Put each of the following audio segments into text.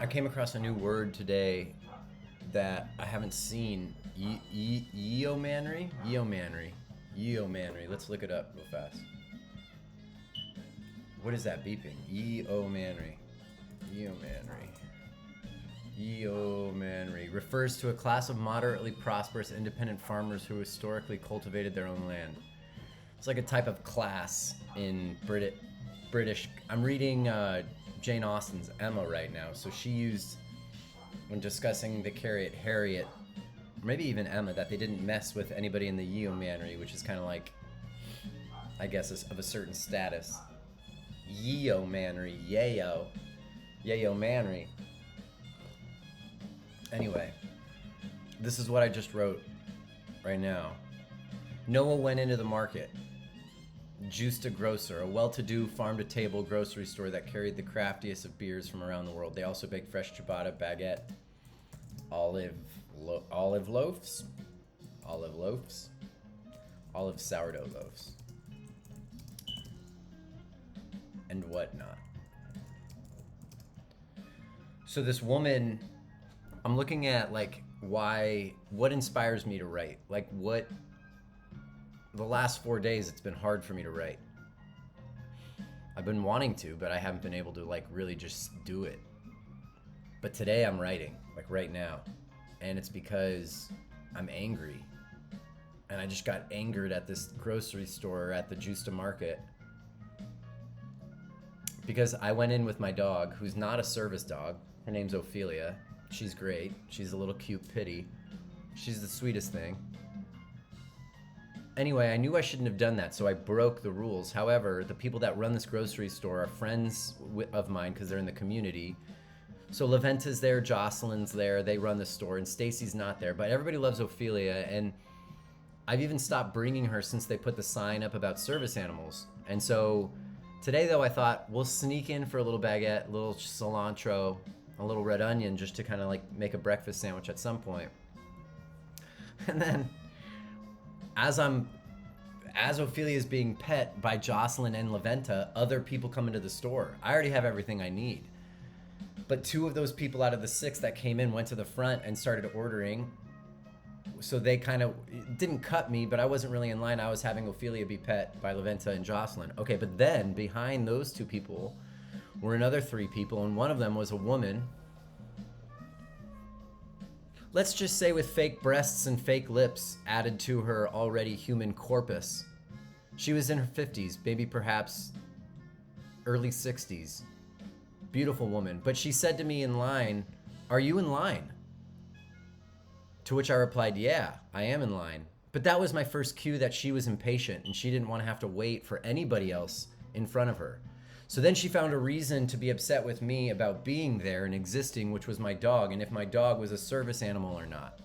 I came across a new word today that I haven't seen. Yeomanry? Yeomanry. Yeomanry. Let's look it up real fast. What is that beeping? Yeomanry. Yeomanry. Yeomanry refers to a class of moderately prosperous independent farmers who historically cultivated their own land. It's like a type of class in British. I'm reading Jane Austen's Emma right now, so she used, when discussing the Harriet, or maybe even Emma, that they didn't mess with anybody in the yeomanry, which is kind of like, I guess, of a certain status. Yeomanry, yeomanry. Anyway, this is what I just wrote right now. Noah went into the market. Juiced a grocer, a well-to-do farm-to-table grocery store that carried the craftiest of beers from around the world. They also baked fresh ciabatta, baguette, olive loaves, olive sourdough loaves, and whatnot. So this woman, I'm looking at like what inspires me to write, like what. The last 4 days, it's been hard for me to write. I've been wanting to, but I haven't been able to like really just do it. But today I'm writing, like right now. And it's because I'm angry. And I just got angered at this grocery store at the Justa Market. Because I went in with my dog, who's not a service dog. Her name's Ophelia. She's great. She's a little cute pitty. She's the sweetest thing. Anyway, I knew I shouldn't have done that, so I broke the rules. However, the people that run this grocery store are friends of mine because they're in the community. So Laventa's there, Jocelyn's there, they run the store, and Stacy's not there. But everybody loves Ophelia, and I've even stopped bringing her since they put the sign up about service animals. And so today, though, I thought we'll sneak in for a little baguette, a little cilantro, a little red onion, just to kind of like make a breakfast sandwich at some point. And then as Ophelia is being pet by Jocelyn and Laventa, other people come into the store. I already have everything I need. But 2 of those people out of the 6 that came in went to the front and started ordering. So they kind of didn't cut me, but I wasn't really in line. I was having Ophelia be pet by Laventa and Jocelyn. Okay, but then behind those 2 people were another 3 people, and one of them was a woman. Let's just say with fake breasts and fake lips added to her already human corpus. She was in her 50s, maybe perhaps early 60s. Beautiful woman. But she said to me in line, "Are you in line?" To which I replied, "Yeah, I am in line." But that was my first cue that she was impatient and she didn't want to have to wait for anybody else in front of her. So then she found a reason to be upset with me about being there and existing, which was my dog, and if my dog was a service animal or not.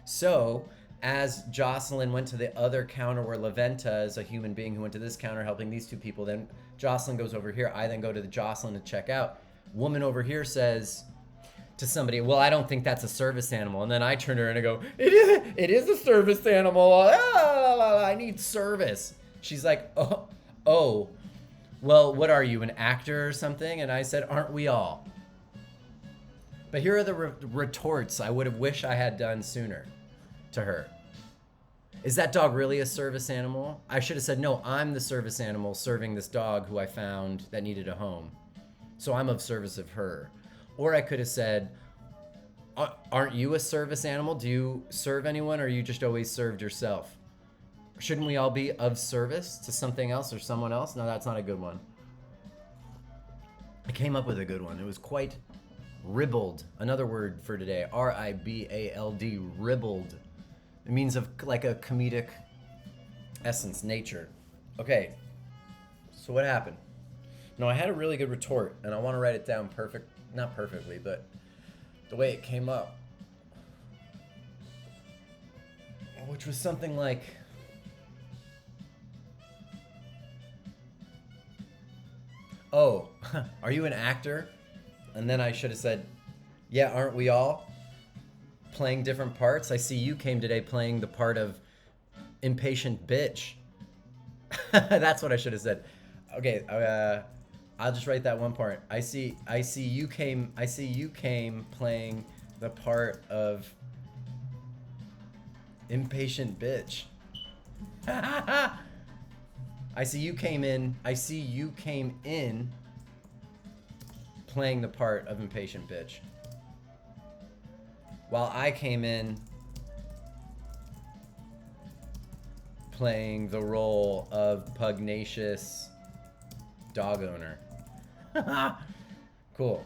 So as Jocelyn went to the other counter where Laventa is a human being who went to this counter helping these 2 people, then Jocelyn goes over here. I then go to the Jocelyn to check out. Woman over here says to somebody, "Well, I don't think that's a service animal." And then I turn to her and I go, It is a service animal. I need service." She's like, oh. "Well, what are you, an actor or something?" And I said, "Aren't we all?" But here are the retorts I would have wished I had done sooner to her. "Is that dog really a service animal?" I should have said, "No, I'm the service animal serving this dog who I found that needed a home. So I'm of service of her." Or I could have said, "Aren't you a service animal? Do you serve anyone, or you just always served yourself? Shouldn't we all be of service to something else or someone else?" No, that's not a good one. I came up with a good one. It was quite ribald. Another word for today, R-I-B-A-L-D, ribald. It means of like a comedic essence, nature. Okay, so what happened? No, I had a really good retort, and I want to write it down not perfectly, but the way it came up. Which was something like, "Oh, are you an actor?" And then I should have said, "Yeah, aren't we all playing different parts? I see you came today playing the part of impatient bitch." That's what I should have said. Okay, I'll just write that one part. I see you came playing the part of impatient bitch. I see you came in playing the part of impatient bitch. While I came in playing the role of pugnacious dog owner. Cool.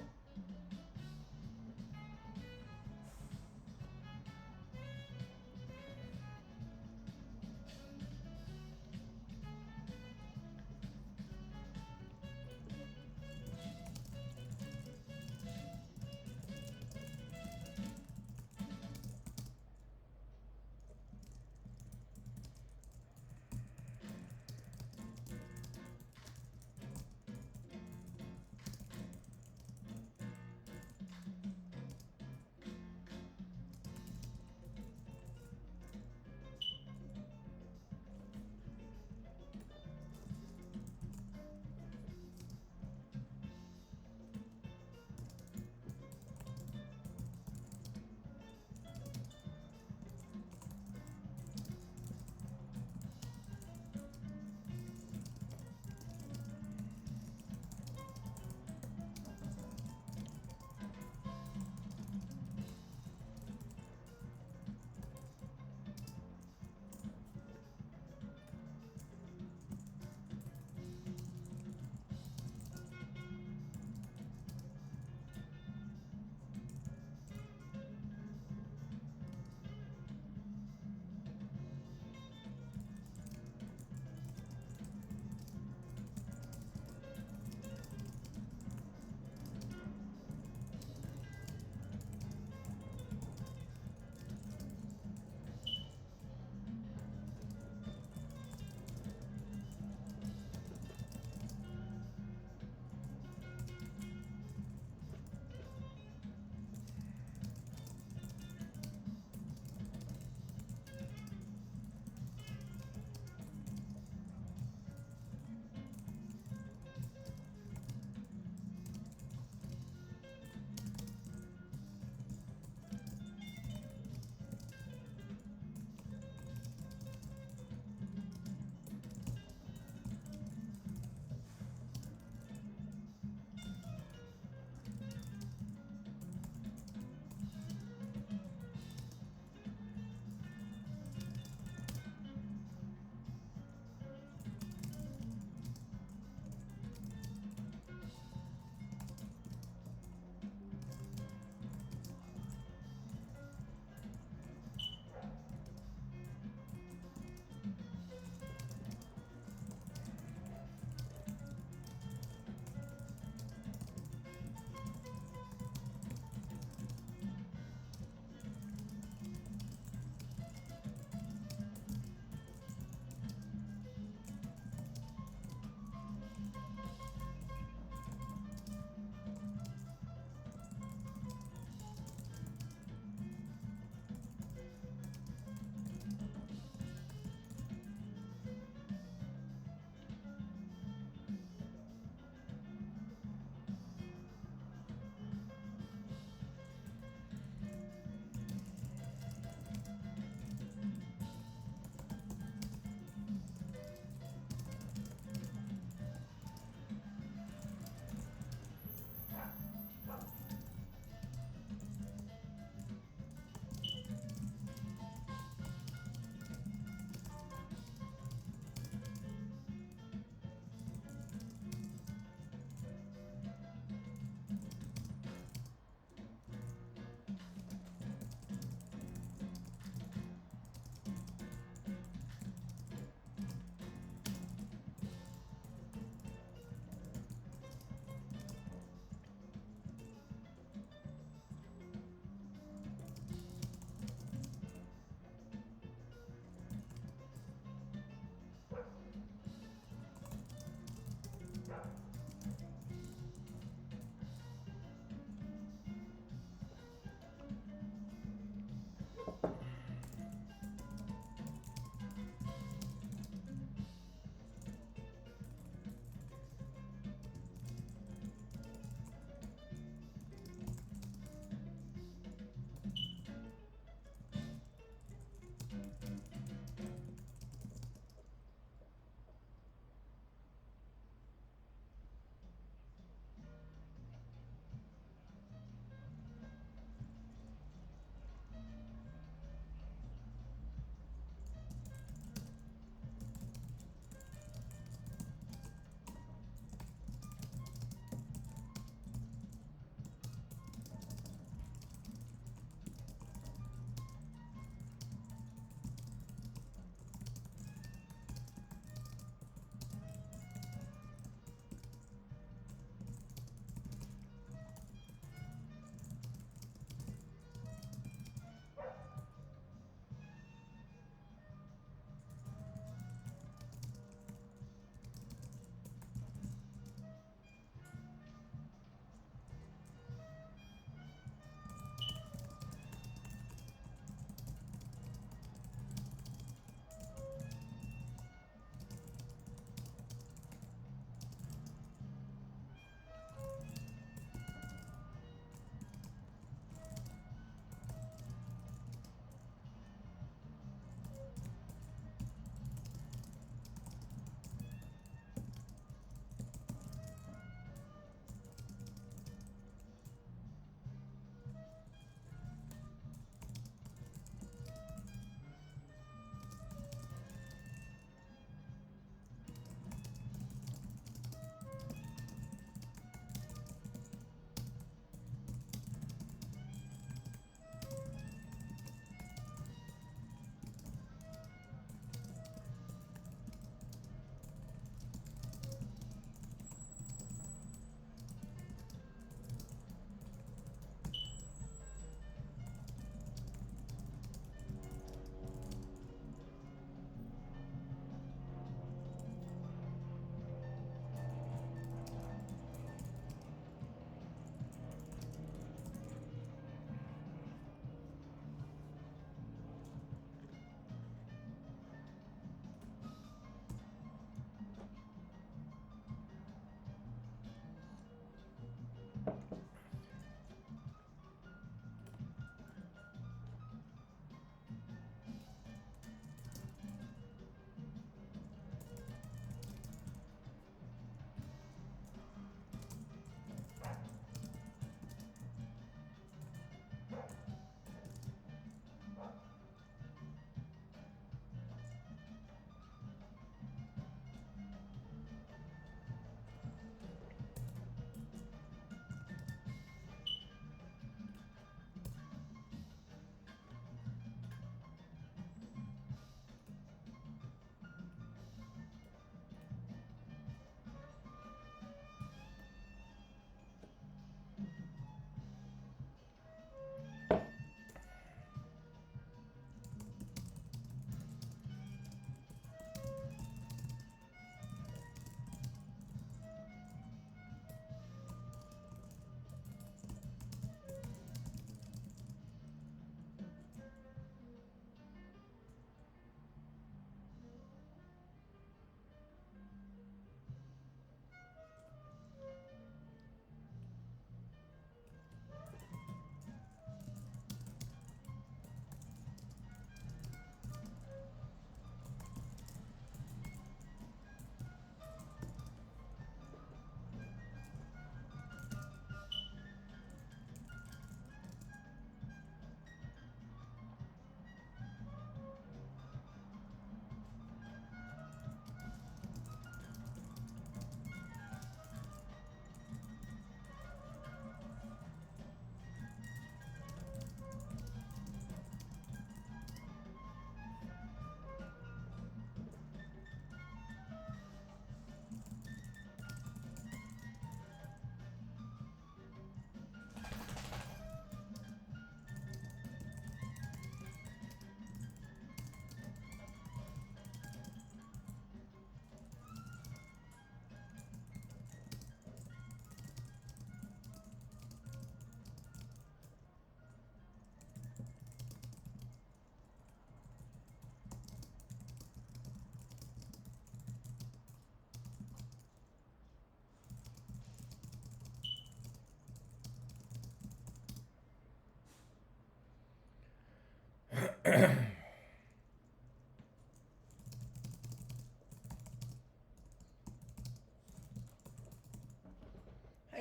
Hi,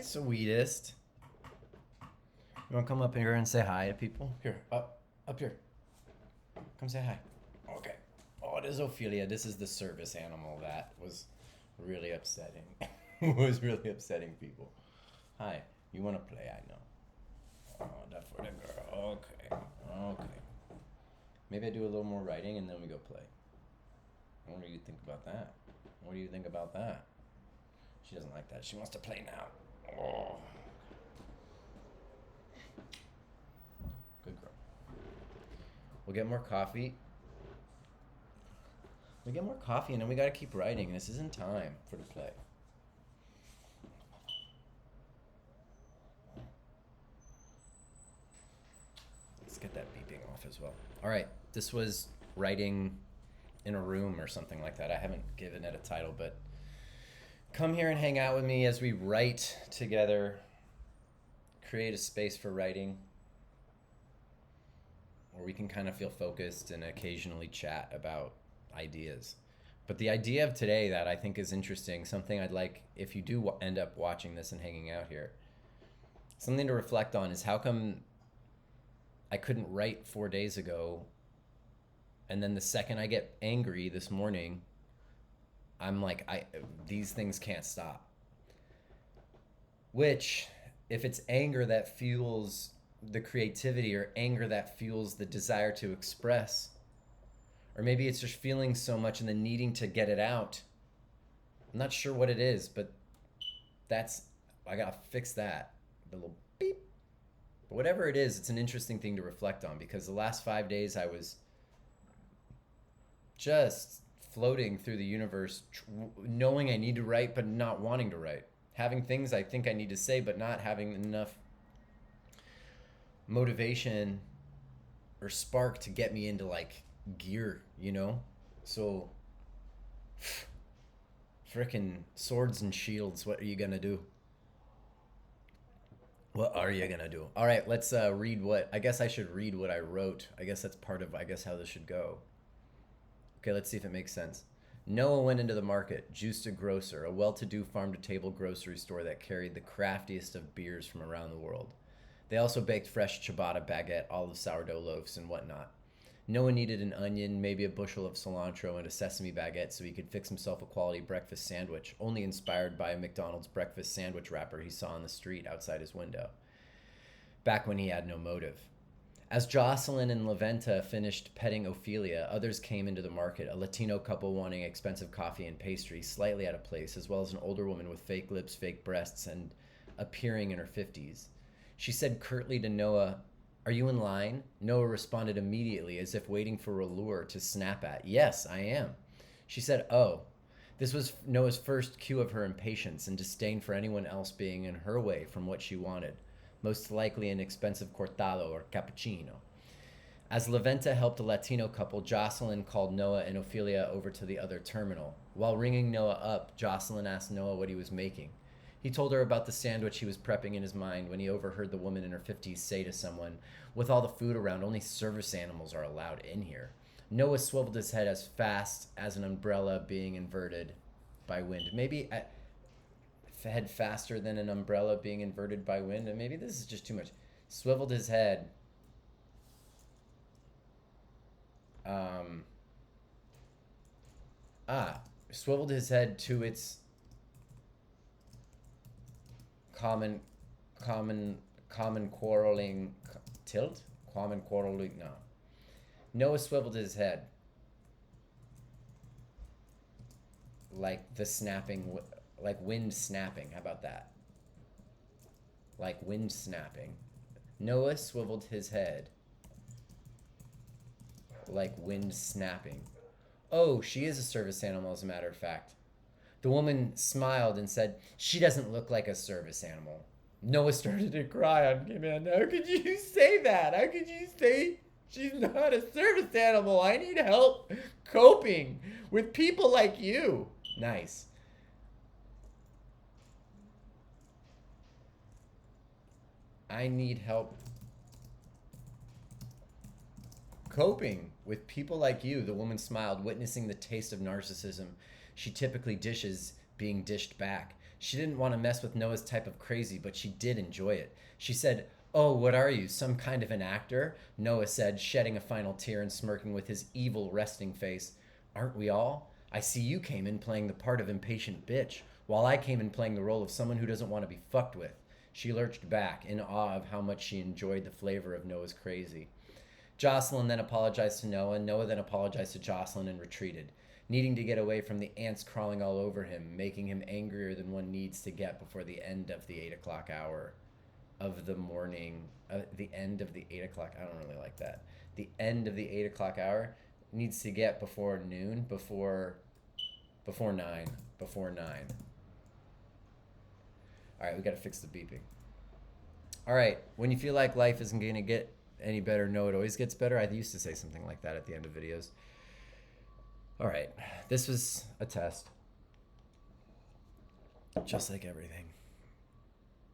sweetest. You want to come up here and say hi to people? Here, up here. Come say hi. Okay. Oh, it is Ophelia. This is the service animal that was really upsetting. Was really upsetting people. Hi. You want to play? I know. Oh, that's for the girl. Okay. Okay. Maybe I do a little more writing and then we go play. What do you think about that? What do you think about that? She doesn't like that. She wants to play now. Oh. Good girl. We'll get more coffee. We get more coffee and then we gotta keep writing. This isn't time for the play. Let's get that beeping off as well. All right, this was writing in a room or something like that. I haven't given it a title, but come here and hang out with me as we write together. Create a space for writing where we can kind of feel focused and occasionally chat about ideas. But the idea of today that I think is interesting, something I'd like, if you do end up watching this and hanging out here, something to reflect on is how come I couldn't write 4 days ago, and then the second I get angry this morning, I'm like, these things can't stop. Which, if it's anger that fuels the creativity or anger that fuels the desire to express, or maybe it's just feeling so much and then needing to get it out. I'm not sure what it is, but I gotta fix that. The little beep. But whatever it is, it's an interesting thing to reflect on, because the last 5 days I was just floating through the universe, knowing I need to write, but not wanting to write. Having things I think I need to say, but not having enough motivation or spark to get me into like gear, you know? So, frickin' swords and shields, what are you gonna do? What are you gonna do? All right, let's read I guess I should read what I wrote. I guess that's part of, how this should go. Okay, let's see if it makes sense. Noah went into the market, juiced a grocer, a well-to-do farm-to-table grocery store that carried the craftiest of beers from around the world. They also baked fresh ciabatta, baguette, olive sourdough loaves, and whatnot. Noah needed an onion, maybe a bushel of cilantro, and a sesame baguette so he could fix himself a quality breakfast sandwich, only inspired by a McDonald's breakfast sandwich wrapper he saw on the street outside his window, back when he had no motive. As Jocelyn and Laventa finished petting Ophelia, others came into the market, a Latino couple wanting expensive coffee and pastry, slightly out of place, as well as an older woman with fake lips, fake breasts, and appearing in her 50s. She said curtly to Noah, "Are you in line?" Noah responded immediately, as if waiting for a lure to snap at. "Yes, I am." She said, "Oh." This was Noah's first cue of her impatience and disdain for anyone else being in her way from what she wanted, most likely an expensive cortado or cappuccino. As Laventa helped a Latino couple, Jocelyn called Noah and Ophelia over to the other terminal. While ringing Noah up, Jocelyn asked Noah what he was making. He told her about the sandwich he was prepping in his mind when he overheard the woman in her 50s say to someone, "With all the food around, only service animals are allowed in here." Noah swiveled his head as fast as an umbrella being inverted by wind. Maybe head faster than an umbrella being inverted by wind, and maybe this is just too much. Swiveled his head. Swiveled his head to its common quarreling tilt? Common quarreling, no. Noah swiveled his head. Like the snapping, like wind snapping. How about that? Like wind snapping. Noah swiveled his head. Like wind snapping. Oh, she is a service animal, as a matter of fact. The woman smiled and said, "She doesn't look like a service animal." Noah started to cry on command. "How could you say that? How could you say she's not a service animal? I need help coping with people like you." Nice. I need help Coping with people like you, the woman smiled, witnessing the taste of narcissism she typically dishes being dished back. She didn't want to mess with Noah's type of crazy, but she did enjoy it. She said, "Oh, what are you, some kind of an actor?" Noah said, shedding a final tear and smirking with his evil resting face. "Aren't we all? I see you came in playing the part of impatient bitch, while I came in playing the role of someone who doesn't want to be fucked with." She lurched back, in awe of how much she enjoyed the flavor of Noah's crazy. Jocelyn then apologized to Noah. Noah then apologized to Jocelyn and retreated, needing to get away from the ants crawling all over him, making him angrier than one needs to get before the end of the 8 o'clock hour of the morning. The end of the 8 o'clock. I don't really like that. The end of the 8 o'clock hour needs to get before noon, before 9. Before 9. All right, we got to fix the beeping. All right, when you feel like life isn't going to get any better, no, it always gets better. I used to say something like that at the end of videos. All right, this was a test. Just like everything.